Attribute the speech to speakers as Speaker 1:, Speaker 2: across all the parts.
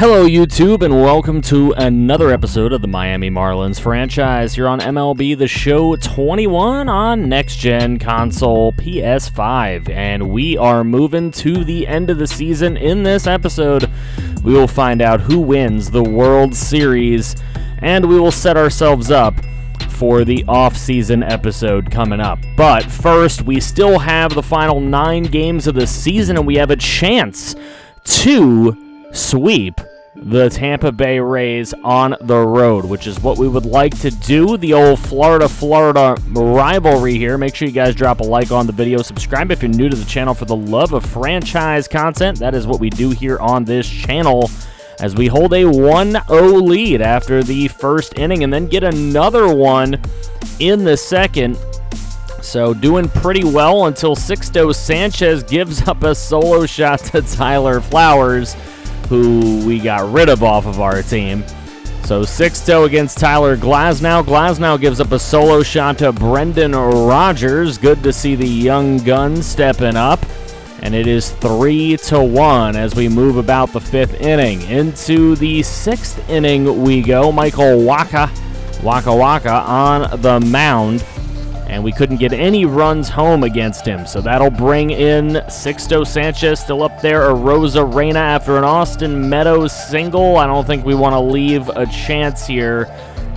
Speaker 1: Hello YouTube, and welcome to another episode of the Miami Marlins franchise here on MLB the Show 21 on Next Gen Console PS5. And we are moving to the end of the season. In this episode, we will find out who wins the World Series, and we will set ourselves up for the off-season episode coming up. But first, we still have the final 9 games of the season, and we have a chance to sweep the Tampa Bay Rays on the road, which is what we would like to do. The old Florida rivalry here. Make sure you guys drop a like on the video. Subscribe if you're new to the channel for the love of franchise content. That is what we do here on this channel, as we hold a 1-0 lead after the first inning and then get another one in the second. So doing pretty well until Sixto Sanchez gives up a solo shot to Tyler Flowers, who we got rid of off of our team. So Sixto against Tyler Glasnow. Glasnow gives up a solo shot to Brendan Rodgers. Good to see the young gun stepping up. And it is 3-1 as we move about the 5th inning. Into the 6th inning we go. Michael Waka on the mound. And we couldn't get any runs home against him. So that'll bring in Sixto Sanchez still up there. Arozarena after an Austin Meadows single. I don't think we want to leave a chance here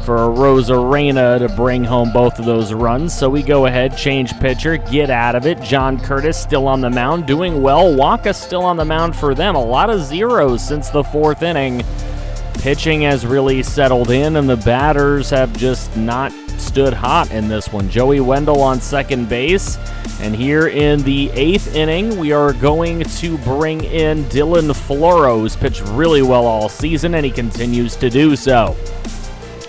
Speaker 1: for Arozarena to bring home both of those runs. So we go ahead, change pitcher, get out of it. John Curtis still on the mound, doing well. Waka still on the mound for them. A lot of zeros since the 4th inning. Pitching has really settled in, and the batters have just not stood hot in this one. Joey Wendell on second base. And here in the 8th inning, we are going to bring in Dylan Floro, who's pitched really well all season, and he continues to do so.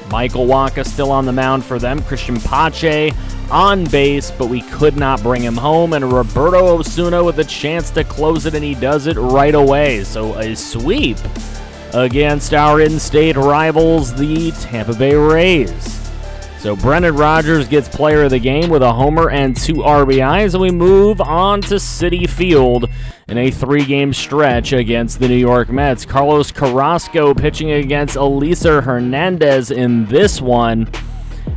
Speaker 1: Michael Waka still on the mound for them. Christian Pache on base, but we could not bring him home. And Roberto Osuna with a chance to close it, and he does it right away. So a sweep against our in-state rivals, the Tampa Bay Rays. So Brendan Rodgers gets player of the game with a homer and 2 RBIs, and we move on to Citi Field in a 3-game stretch against the New York Mets. Carlos Carrasco pitching against Elieser Hernandez in this one,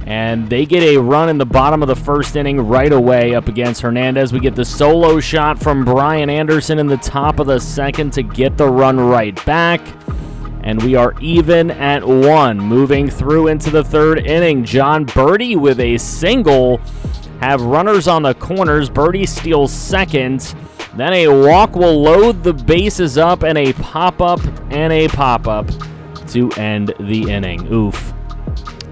Speaker 1: and they get a run in the bottom of the 1st inning right away up against Hernandez. We get the solo shot from Brian Anderson in the top of the 2nd to get the run right back. And we are even at 1. Moving through into the 3rd inning, John Birdie with a single. Have runners on the corners. Birdie steals 2nd. Then a walk will load the bases up, and a pop-up to end the inning. Oof.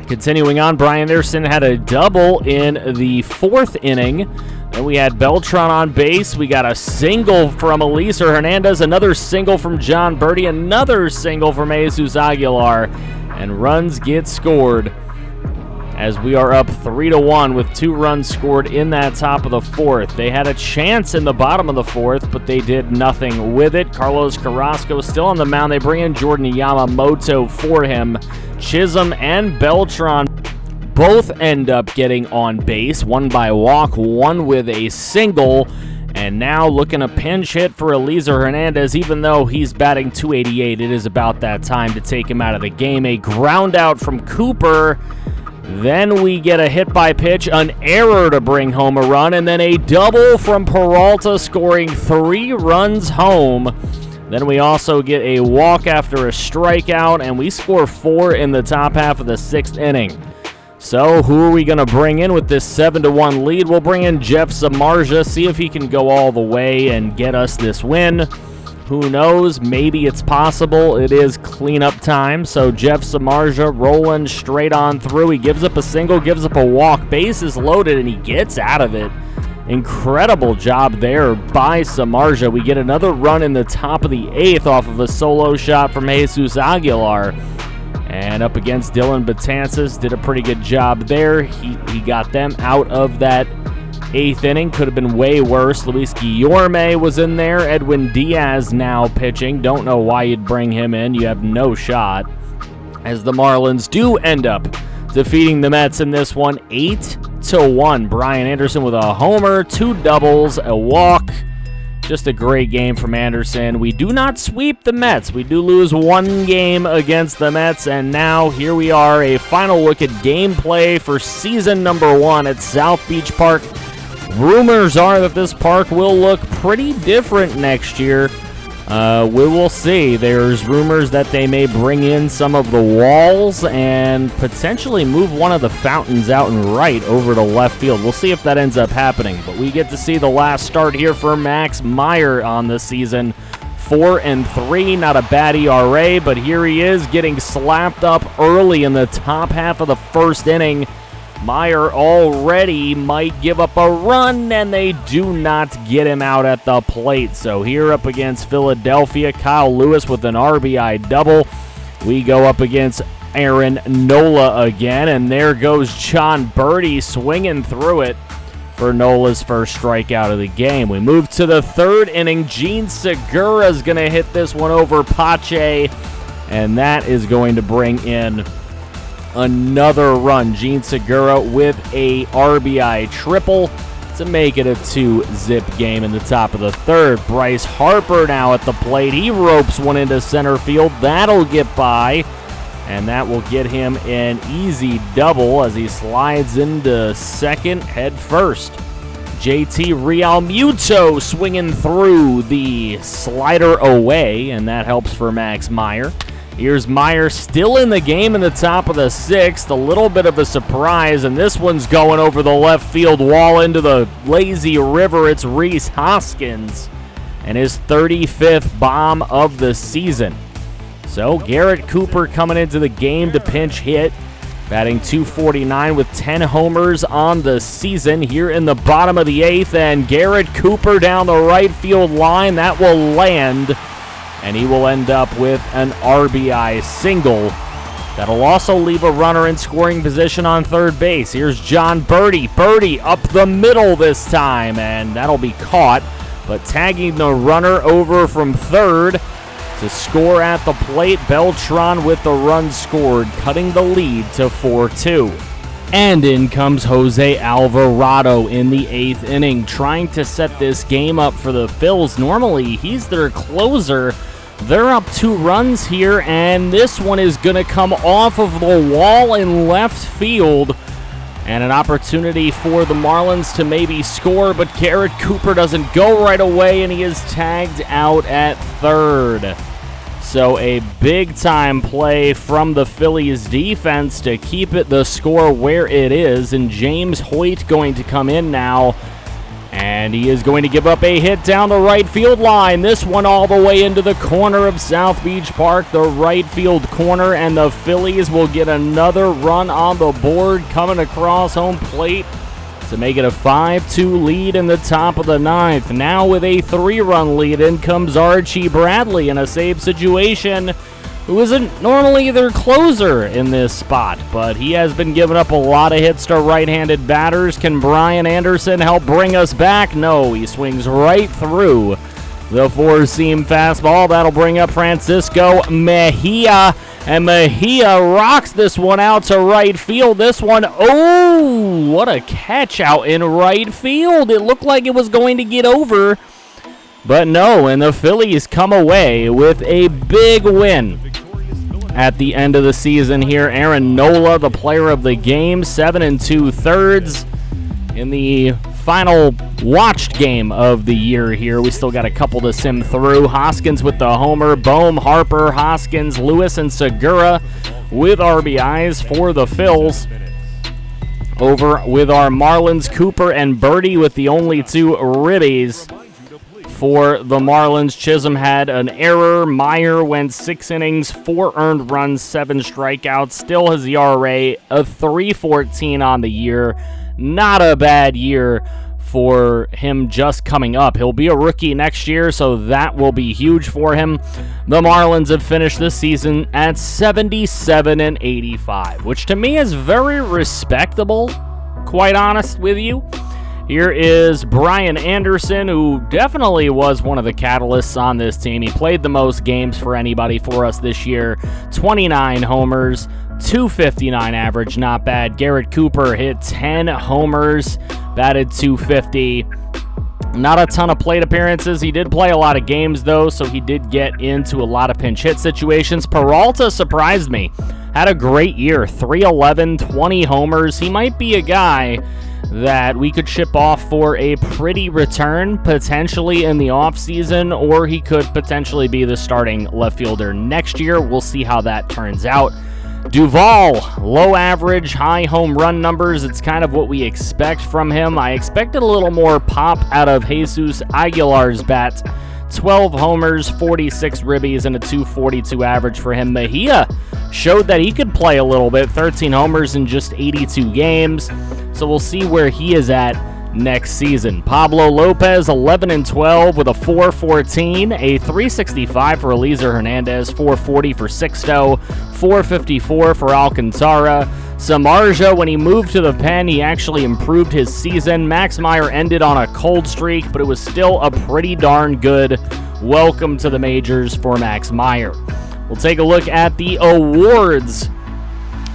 Speaker 1: Continuing on, Brian Anderson had a double in the 4th inning. Then we had Beltran on base. We got a single from Elieser Hernandez, another single from John Birdie, another single from Jesus Aguilar, and runs get scored as we are up 3-1 with 2 runs scored in that top of the 4th. They had a chance in the bottom of the 4th, but they did nothing with it. Carlos Carrasco still on the mound. They bring in Jordan Yamamoto for him. Chisholm and Beltran both end up getting on base, one by walk, one with a single. And now looking a pinch hit for Elieser Hernandez. Even though he's batting .288, it is about that time to take him out of the game. A ground out from Cooper. Then we get a hit by pitch, an error to bring home a run, and then a double from Peralta, scoring 3 runs home. Then we also get a walk after a strikeout, and we score 4 in the top half of the 6th inning. So who are we going to bring in with this 7-1 lead? We'll bring in Jeff Samardzija, see if he can go all the way and get us this win. Who knows? Maybe it's possible. It is cleanup time. So Jeff Samardzija rolling straight on through. He gives up a single, gives up a walk. Base is loaded, and he gets out of it. Incredible job there by Samardzija. We get another run in the top of the 8th off of a solo shot from Jesus Aguilar. And up against Dylan Betances, did a pretty good job there. He got them out of that 8th inning. Could have been way worse. Luis Guillorme was in there. Edwin Diaz now pitching. Don't know why you'd bring him in. You have no shot. As the Marlins do end up defeating the Mets in this one, 8-1. Brian Anderson with a homer, 2 doubles, a walk, Just a great game from Anderson. We do not sweep the Mets. We do lose one game against the Mets, and now here we are, a final look at gameplay for season number 1 at South Beach Park. Rumors are that this park will look pretty different next year. We will see. There's rumors that they may bring in some of the walls and potentially move one of the fountains out and right over to left field. We'll see if that ends up happening. But we get to see the last start here for Max Meyer on the season. 4-3, not a bad ERA, but here he is getting slapped up early in the top half of the first inning. Meyer already might give up a run, and they do not get him out at the plate. So here up against Philadelphia, Kyle Lewis with an RBI double. We go up against Aaron Nola again, and there goes John Birdie swinging through it for Nola's first strikeout of the game. We move to the third inning. Gene Segura is going to hit this one over Pache, and that is going to bring in another run. Gene Segura with a RBI triple to make it a 2-zip game in the top of the third. Bryce Harper now at the plate. He ropes one into center field. That'll get by, and that will get him an easy double as he slides into second head first. JT Realmuto swinging through the slider away, and that helps for Max Meyer. Here's Meyer still in the game in the top of the sixth. A little bit of a surprise, and this one's going over the left field wall into the lazy river. It's Rhys Hoskins and his 35th bomb of the season. So Garrett Cooper coming into the game to pinch hit, batting .249 with 10 homers on the season here in the bottom of the eighth, and Garrett Cooper down the right field line. That will land, and he will end up with an RBI single. That'll also leave a runner in scoring position on third base. Here's John Birdie. Birdie up the middle this time, and that'll be caught, but tagging the runner over from third to score at the plate. Beltran with the run scored, cutting the lead to 4-2. And in comes Jose Alvarado in the eighth inning, trying to set this game up for the Phils. Normally, he's their closer. They're up 2 runs here, and this one is going to come off of the wall in left field. And an opportunity for the Marlins to maybe score, but Garrett Cooper doesn't go right away, and he is tagged out at third. So a big-time play from the Phillies defense to keep the score where it is, and James Hoyt going to come in now, and he is going to give up a hit down the right field line. This one all the way into the corner of South Beach Park, the right field corner, and the Phillies will get another run on the board coming across home plate to make it a 5-2 lead in the top of the ninth. Now with a 3-run lead, in comes Archie Bradley in a save situation, who isn't normally their closer in this spot, but he has been giving up a lot of hits to right-handed batters. Can Brian Anderson help bring us back? No, he swings right through the four-seam fastball. That'll bring up Francisco Mejia, and Mejia rocks this one out to right field. This one, oh, what a catch out in right field. It looked like it was going to get over, but no, and the Phillies come away with a big win at the end of the season here. Aaron Nola, the player of the game, 7 2/3 in the final watched game of the year here. We still got a couple to sim through. Hoskins with the homer, Bohm, Harper, Hoskins, Lewis, and Segura with RBIs for the Phils. Over with our Marlins, Cooper and Birdie with the only 2 ribbies. For the Marlins, Chisholm had an error. Meyer went 6 innings, 4 earned runs, 7 strikeouts. Still his ERA, a 3.14 on the year. Not a bad year for him just coming up. He'll be a rookie next year, so that will be huge for him. The Marlins have finished this season at 77 85, which to me is very respectable, quite honest with you. Here is Brian Anderson, who definitely was one of the catalysts on this team. He played the most games for anybody for us this year. 29 homers, .259 average, not bad. Garrett Cooper hit 10 homers, batted .250. Not a ton of plate appearances. He did play a lot of games, though, so he did get into a lot of pinch hit situations. Peralta surprised me. Had a great year. 311, 20 homers. He might be a guy that we could ship off for a pretty return, potentially in the offseason, or he could potentially be the starting left fielder next year. We'll see how that turns out. Duvall, low average, high home run numbers. It's kind of what we expect from him. I expected a little more pop out of Jesus Aguilar's bat. 12 homers, 46 ribbies, and a 242 average for him. Mejia showed that he could play a little bit. 13 homers in just 82 games. So we'll see where he is at next season. Pablo Lopez, 11-12 with a 414, a 365 for Eliezer Hernandez, 440 for Sixto, 454 for Alcantara. Samardzija, when he moved to the pen, he actually improved his season. Max Meyer ended on a cold streak, but it was still a pretty darn good welcome to the majors for Max Meyer. We'll take a look at the awards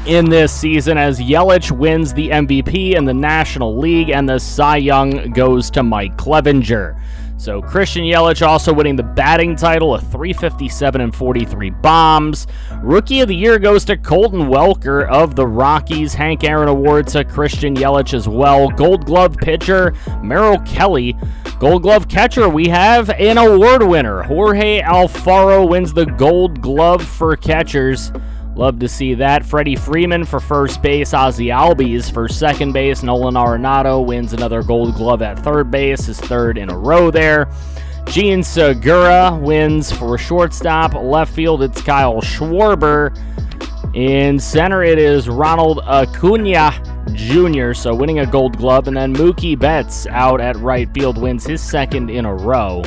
Speaker 1: in this season as Yelich wins the MVP in the National League and the Cy Young goes to Mike Clevinger. So Christian Yelich also winning the batting title, a 357 and 43 bombs. Rookie of the Year goes to Colton Welker of the Rockies. Hank Aaron Award to Christian Yelich as well. Gold Glove pitcher, Merrill Kelly. Gold Glove catcher, we have an award winner. Jorge Alfaro wins the Gold Glove for catchers. Love to see that. Freddie Freeman for first base. Ozzie Albies for second base. Nolan Arenado wins another Gold Glove at third base, his third in a row there. Gene Segura wins for shortstop. Left field, it's Kyle Schwarber. In center, it is Ronald Acuna Jr., so winning a Gold Glove. And then Mookie Betts out at right field wins his second in a row.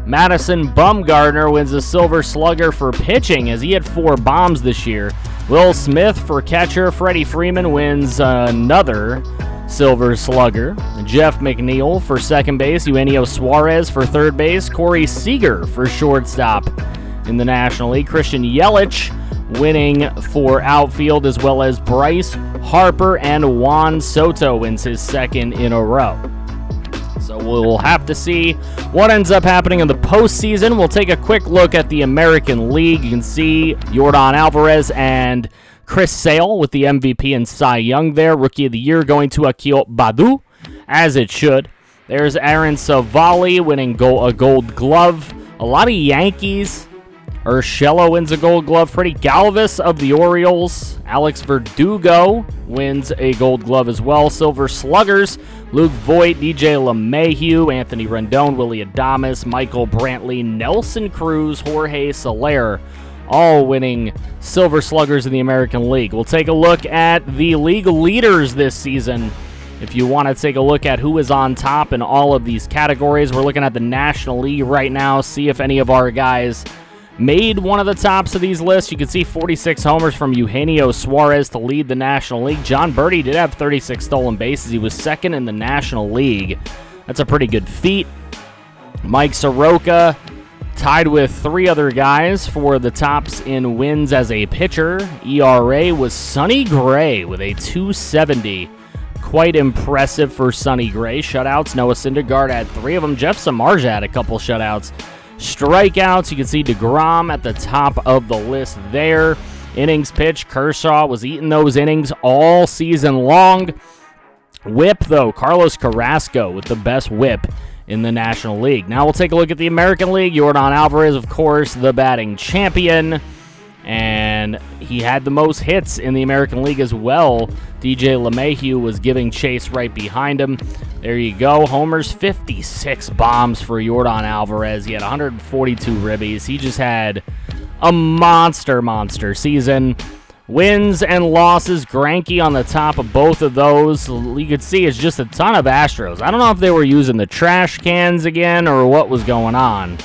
Speaker 1: Madison Bumgarner wins a Silver Slugger for pitching as he had 4 bombs this year. Will Smith for catcher. Freddie Freeman wins another Silver Slugger. Jeff McNeil for second base. Eugenio Suarez for third base. Corey Seager for shortstop in the National League. Christian Yelich winning for outfield, as well as Bryce Harper and Juan Soto wins his second in a row. So we'll have to see what ends up happening in the postseason. We'll take a quick look at the American League. You can see Yordan Alvarez and Chris Sale with the MVP and Cy Young there. Rookie of the Year going to Akil Baddoo, as it should. There's Aaron Savali winning a Gold Glove. A lot of Yankees. Urshela wins a Gold Glove. Freddie Galvis of the Orioles. Alex Verdugo wins a Gold Glove as well. Silver Sluggers, Luke Voit, DJ LeMahieu, Anthony Rendon, Willie Adames, Michael Brantley, Nelson Cruz, Jorge Soler, all winning Silver Sluggers in the American League. We'll take a look at the league leaders this season. If you want to take a look at who is on top in all of these categories, we're looking at the National League right now, see if any of our guys made one of the tops of these lists. You can see 46 homers from Eugenio Suarez to lead the National League. John Birdie did have 36 stolen bases. He was second in the National League. That's a pretty good feat. Mike Soroka tied with 3 other guys for the tops in wins as a pitcher. ERA was Sonny Gray with a 270. Quite impressive for Sonny Gray. Shutouts, Noah Syndergaard had 3 of them. Jeff Samardzija had a couple shutouts. Strikeouts, you can see DeGrom at the top of the list there. Innings pitched, Kershaw was eating those innings all season long. Whip, though, Carlos Carrasco with the best whip in the National League. Now we'll take a look at the American League. Yordan Alvarez, of course, the batting champion. And he had the most hits in the American League as well. DJ LeMahieu was giving chase right behind him. There you go. Homers, 56 bombs for Yordan Alvarez. He had 142 ribbies. He just had a monster season. Wins and losses, Greinke on the top of both of those. You could see it's just a ton of Astros. I don't know if they were using the trash cans again or what was going on,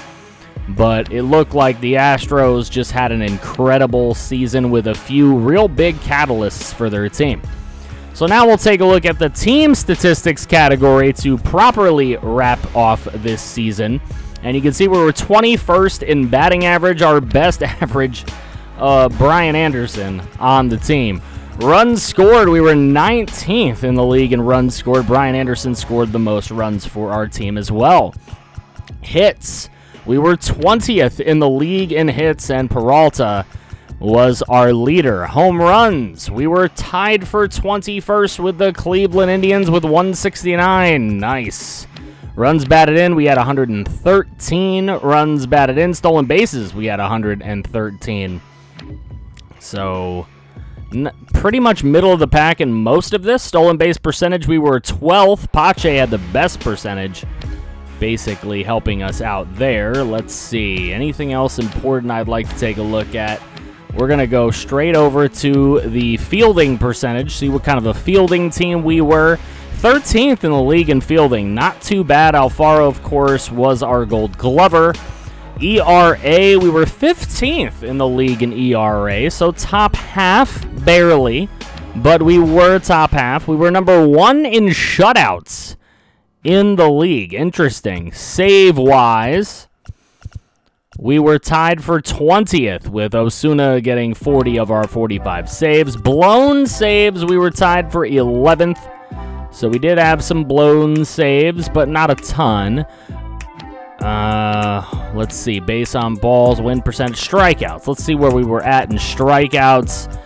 Speaker 1: but it looked like the Astros just had an incredible season with a few real big catalysts for their team. So now we'll take a look at the team statistics category to properly wrap off this season. And you can see we were 21st in batting average, our best average, Brian Anderson on the team. Runs scored, we were 19th in the league in runs scored. Brian Anderson scored the most runs for our team as well. Hits, we were 20th in the league in hits, and Peralta was our leader. Home runs, we were tied for 21st with the Cleveland Indians with 169. Nice. Runs batted in, we had 113 runs batted in. Stolen bases, we had 113. So pretty much middle of the pack in most of this. Stolen base percentage, we were 12th. Pache had the best percentage, basically helping us out there. Let's see. Anything else important I'd like to take a look at? We're going to go straight over to the fielding percentage, see what kind of a fielding team we were. 13th in the league in fielding. Not too bad. Alfaro, of course, was our Gold Glover. ERA, we were 15th in the league in ERA, so top half, barely, but we were top half. We were number 1 in shutouts in the league. Interesting. Save-wise, we were tied for 20th with Osuna getting 40 of our 45 saves. Blown saves, we were tied for 11th. So we did have some blown saves, but not a ton. Let's see. Base on balls, win percentage, strikeouts. Let's see where we were at in strikeouts.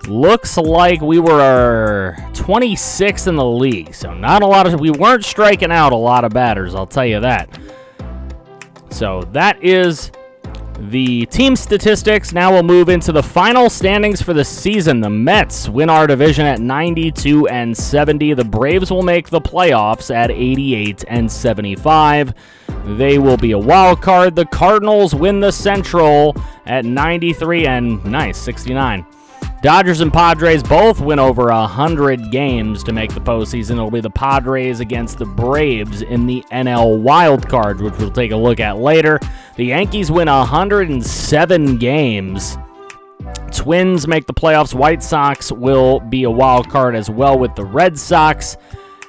Speaker 1: Looks like we were 26th in the league. So not a lot of... We weren't striking out a lot of batters, I'll tell you that. So that is the team statistics. Now we'll move into the final standings for the season. The Mets win our division at 92-70. The Braves will make the playoffs at 88-75. They will be a wild card. The Cardinals win the Central at 69. Dodgers and Padres both win over 100 games to make the postseason. It'll be the Padres against the Braves in the NL wild card, which we'll take a look at later. The Yankees win 107 games. Twins make the playoffs. White Sox will be a wild card as well with the Red Sox,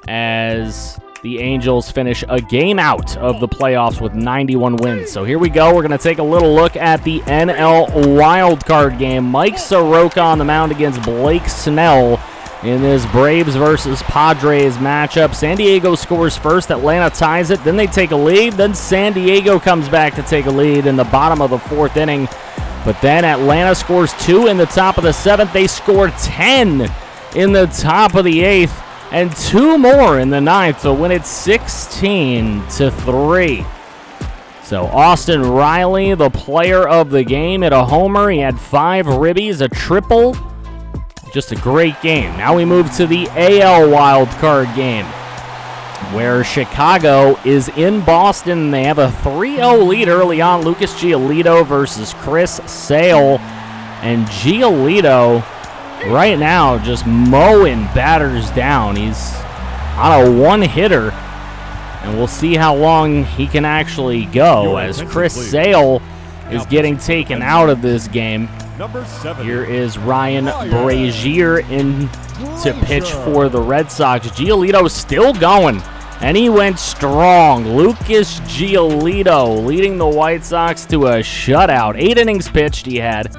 Speaker 1: as the Angels finish a game out of the playoffs with 91 wins. So here we go. We're going to take a little look at the NL wildcard game. Mike Soroka on the mound against Blake Snell in this Braves versus Padres matchup. San Diego scores first. Atlanta ties it. Then they take a lead. Then San Diego comes back to take a lead in the bottom of the 4th inning. But then Atlanta scores 2 in the top of the 7th. They score 10 in the top of the 8th. And 2 more in the 9th to win it 16-3. So Austin Riley, the player of the game, hit a homer. He had 5 ribbies, a triple. Just a great game. Now we move to the AL wildcard game, where Chicago is in Boston. They have a 3-0 lead early on. Lucas Giolito versus Chris Sale. And Giolito right now just mowing batters down. He's on a 1-hitter, and we'll see how long he can actually go, as Chris Sale is getting taken out of this game. Here is Ryan Brazier in to pitch for the Red Sox. Giolito still going, and he went strong. Lucas Giolito leading the White Sox to a shutout. 8 innings pitched. He had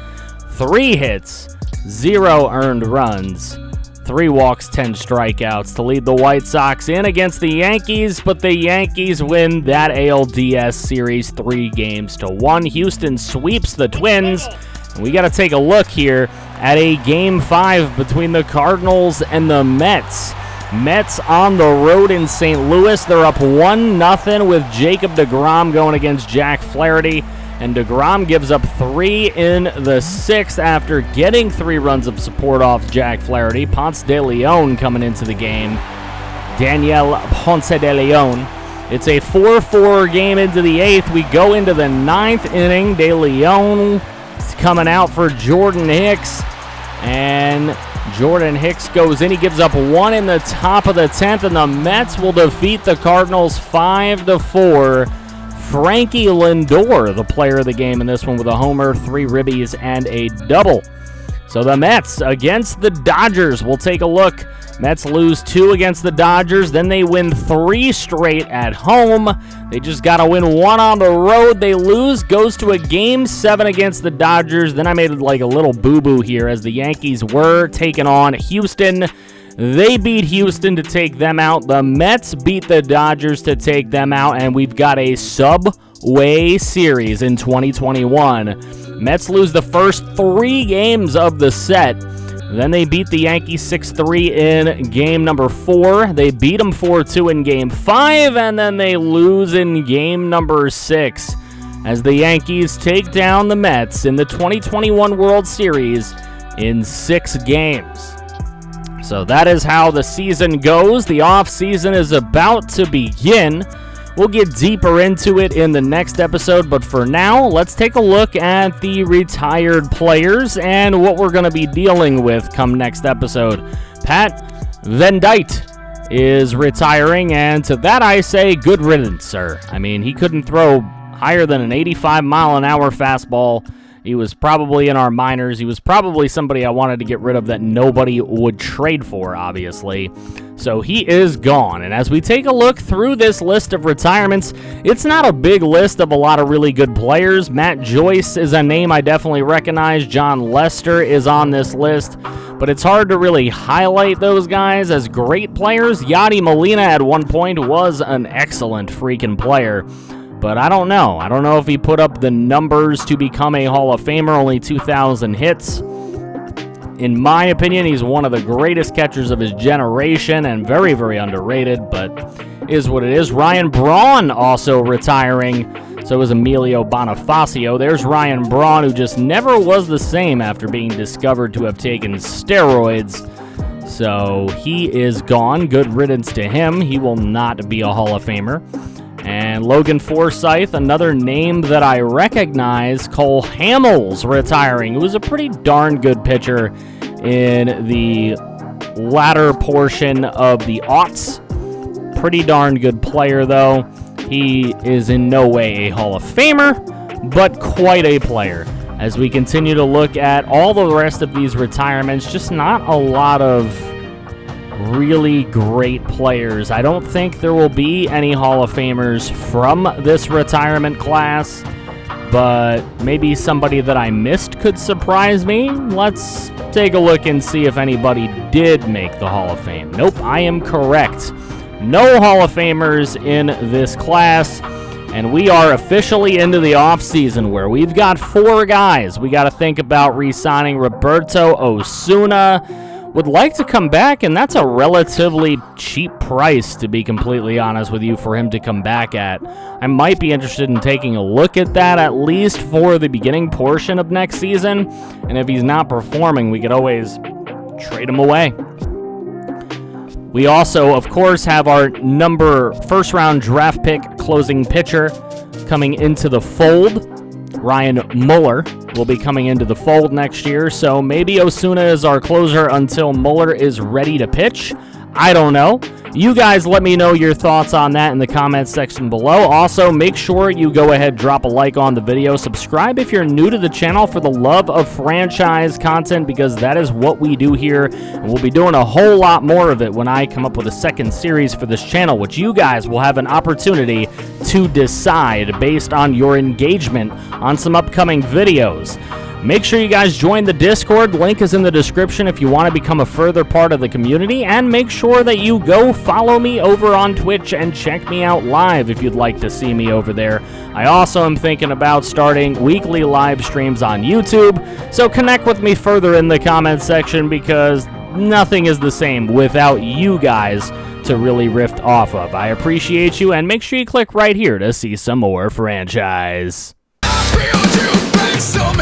Speaker 1: 3 hits, 0 earned runs, 3 walks, 10 strikeouts to lead the White Sox in against the Yankees, but the Yankees win that ALDS series 3-1. Houston sweeps the Twins, and we got to take a look here at a Game 5 between the Cardinals and the Mets. Mets on the road in St. Louis. They're up 1-0 with Jacob deGrom going against Jack Flaherty. And deGrom gives up 3 in the 6th after getting 3 runs of support off Jack Flaherty. Ponce de Leon coming into the game. Daniel Ponce de Leon. It's a 4-4 game into the 8th. We go into the 9th inning. De Leon is coming out for Jordan Hicks. And Jordan Hicks goes in. He gives up 1 in the top of the 10th. And the Mets will defeat the Cardinals 5-4. Frankie Lindor, the player of the game in this one, with a homer, 3 ribbies, and a double. So the Mets against the Dodgers. We'll take a look Mets lose 2 against the Dodgers. Then they win 3 straight at home. They just got to win 1 on the road. They lose, goes to a Game 7 against the Dodgers. Then I made like a little boo-boo here as the Yankees were taking on Houston. They beat Houston to take them out. The Mets beat the Dodgers to take them out, and we've got a Subway Series in 2021. Mets lose the first 3 games of the set. Then they beat the Yankees 6-3 in game number 4. They beat them 4-2 in game 5, and then they lose in game number 6 as the Yankees take down the Mets in the 2021 World Series in 6 games. So that is how the season goes. The offseason is about to begin. We'll get deeper into it in the next episode, but for now, let's take a look at the retired players and what we're going to be dealing with come next episode. Pat Venditte is retiring, and to that I say good riddance, sir. I mean, he couldn't throw higher than an 85-mile-an-hour fastball. He was probably in our minors. He was probably somebody I wanted to get rid of that nobody would trade for, obviously. So he is gone. And as we take a look through this list of retirements, it's not a big list of a lot of really good players. Matt Joyce is a name I definitely recognize. John Lester is on this list. But it's hard to really highlight those guys as great players. Yadi Molina at one point was an excellent freaking player. But I don't know. I don't know if he put up the numbers to become a Hall of Famer, only 2,000 hits. In my opinion, he's one of the greatest catchers of his generation and very, very underrated, but is what it is. Ryan Braun also retiring. So is Emilio Bonifacio. There's Ryan Braun, who just never was the same after being discovered to have taken steroids. So he is gone. Good riddance to him. He will not be a Hall of Famer. And Logan Forsythe, another name that I recognize. Cole Hamels retiring, who was a pretty darn good pitcher in the latter portion of the aughts. Pretty darn good player, though. He is in no way a Hall of Famer, but quite a player. As we continue to look at all the rest of these retirements, just not a lot of really great players. I don't think there will be any Hall of Famers from this retirement class, but maybe somebody that I missed could surprise me. Let's take a look and see if anybody did make the Hall of Fame. Nope, I am correct. No Hall of Famers in this class, and we are officially into the offseason where we've got 4 guys. We got to think about re-signing. Roberto Osuna would like to come back, and that's a relatively cheap price, to be completely honest with you, for him to come back at. I might be interested in taking a look at that, at least for the beginning portion of next season, and if he's not performing, we could always trade him away. We also, of course, have our first-round draft pick closing pitcher coming into the fold. Ryan Muller will be coming into the fold next year, so maybe Osuna is our closer until Muller is ready to pitch. I don't know. You guys let me know your thoughts on that in the comments section below. Also, make sure you go ahead, drop a like on the video. Subscribe if you're new to the channel for the love of franchise content, because that is what we do here. And we'll be doing a whole lot more of it when I come up with a second series for this channel, which you guys will have an opportunity to decide based on your engagement on some upcoming videos. Make sure you guys join the Discord. Link is in the description if you want to become a further part of the community. And make sure that you go follow me over on Twitch and check me out live if you'd like to see me over there. I also am thinking about starting weekly live streams on YouTube. So connect with me further in the comments section, because nothing is the same without you guys to really riff off of. I appreciate you, and make sure you click right here to see some more franchise.
Speaker 2: I feel you bring some